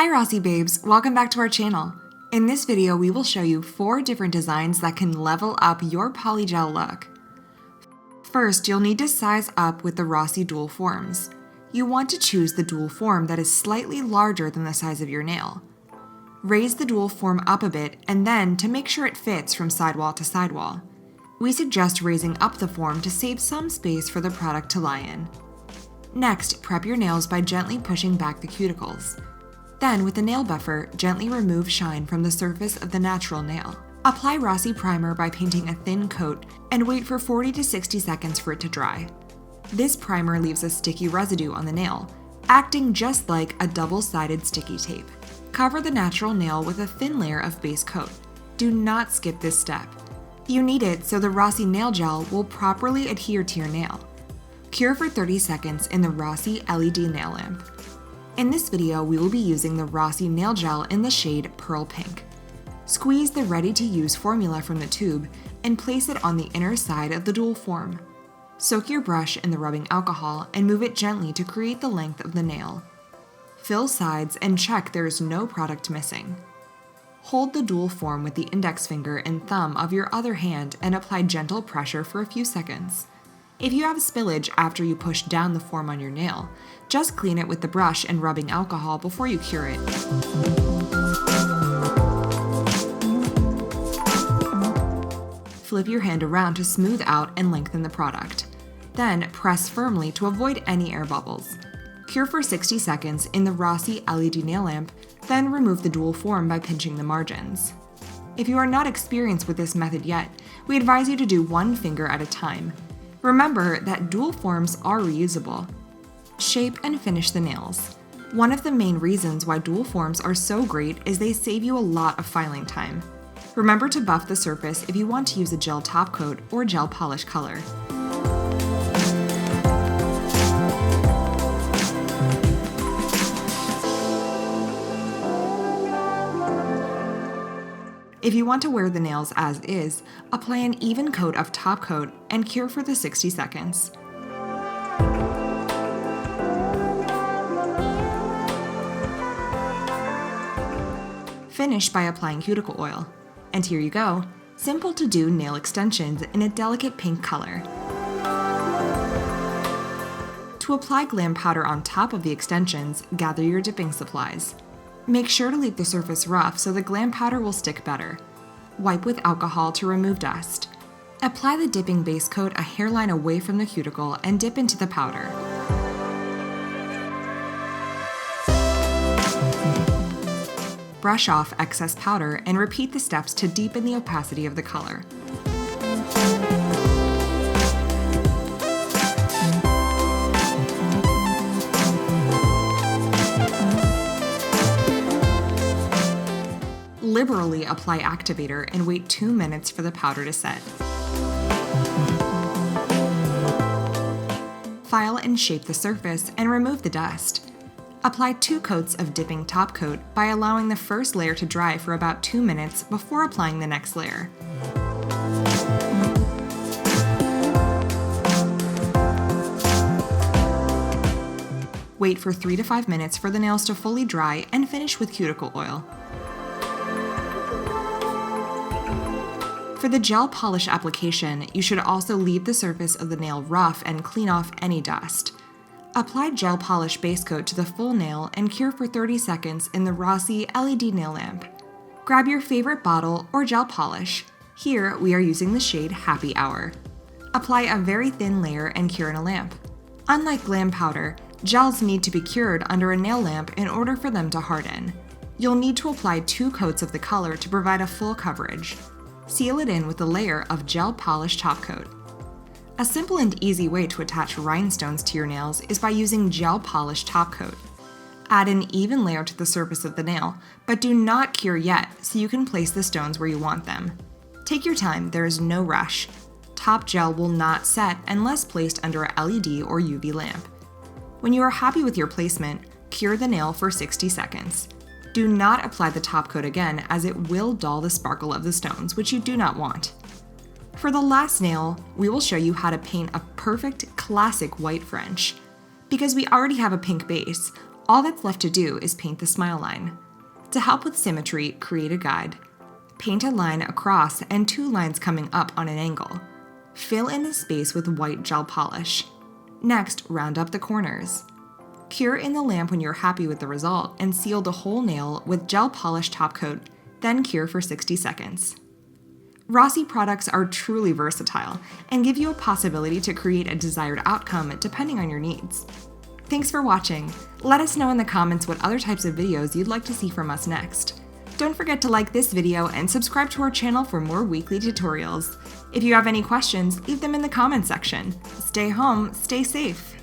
Hi Rossi babes, welcome back to our channel. In this video, we will show you 4 different designs that can level up your polygel look. First, you'll need to size up with the Rossi dual forms. You want to choose the dual form that is slightly larger than the size of your nail. Raise the dual form up a bit and then to make sure it fits from sidewall to sidewall. We suggest raising up the form to save some space for the product to lie in. Next, prep your nails by gently pushing back the cuticles. Then, with a nail buffer, gently remove shine from the surface of the natural nail. Apply Rossi primer by painting a thin coat and wait for 40 to 60 seconds for it to dry. This primer leaves a sticky residue on the nail, acting just like a double-sided sticky tape. Cover the natural nail with a thin layer of base coat. Do not skip this step. You need it so the Rossi nail gel will properly adhere to your nail. Cure for 30 seconds in the Rossi LED nail lamp. In this video, we will be using the Rossi nail gel in the shade Pearl Pink. Squeeze the ready-to-use formula from the tube and place it on the inner side of the dual form. Soak your brush in the rubbing alcohol and move it gently to create the length of the nail. Fill sides and check there is no product missing. Hold the dual form with the index finger and thumb of your other hand and apply gentle pressure for a few seconds. If you have spillage after you push down the form on your nail, just clean it with the brush and rubbing alcohol before you cure it. Flip your hand around to smooth out and lengthen the product. Then press firmly to avoid any air bubbles. Cure for 60 seconds in the Rossi LED nail lamp, then remove the dual form by pinching the margins. If you are not experienced with this method yet, we advise you to do one finger at a time. Remember that dual forms are reusable. Shape and finish the nails. One of the main reasons why dual forms are so great is they save you a lot of filing time. Remember to buff the surface if you want to use a gel top coat or gel polish color. If you want to wear the nails as is, apply an even coat of top coat and cure for the 60 seconds. Finish by applying cuticle oil. And here you go, simple to do nail extensions in a delicate pink color. To apply Glam powder on top of the extensions, gather your dipping supplies. Make sure to leave the surface rough so the Glam powder will stick better. Wipe with alcohol to remove dust. Apply the dipping base coat a hairline away from the cuticle and dip into the powder. Brush off excess powder and repeat the steps to deepen the opacity of the color. Liberally apply activator and wait 2 minutes for the powder to set. File and shape the surface and remove the dust. Apply 2 coats of dipping top coat by allowing the first layer to dry for about 2 minutes before applying the next layer. Wait for 3 to 5 minutes for the nails to fully dry and finish with cuticle oil. For the gel polish application, you should also leave the surface of the nail rough and clean off any dust. Apply gel polish base coat to the full nail and cure for 30 seconds in the Rossi LED nail lamp. Grab your favorite bottle or gel polish. Here, we are using the shade Happy Hour. Apply a very thin layer and cure in a lamp. Unlike Glam powder, gels need to be cured under a nail lamp in order for them to harden. You'll need to apply 2 coats of the color to provide a full coverage. Seal it in with a layer of gel polish top coat. A simple and easy way to attach rhinestones to your nails is by using gel polish top coat. Add an even layer to the surface of the nail, but do not cure yet so you can place the stones where you want them. Take your time, there is no rush. Top gel will not set unless placed under a LED or UV lamp. When you are happy with your placement, cure the nail for 60 seconds. Do not apply the top coat again as it will dull the sparkle of the stones, which you do not want. For the last nail, we will show you how to paint a perfect classic white French. Because we already have a pink base, All that's left to do is paint the smile line. To help with symmetry, create a guide. Paint a line across and 2 lines coming up on an angle. Fill in the space with white gel polish. Next, round up the corners. Cure in the lamp when you're happy with the result and seal the whole nail with gel polish top coat, then cure for 60 seconds. Rossi products are truly versatile and give you a possibility to create a desired outcome depending on your needs. Thanks for watching. Let us know in the comments what other types of videos you'd like to see from us next. Don't forget to like this video and subscribe to our channel for more weekly tutorials. If you have any questions, leave them in the comments section. Stay home, stay safe.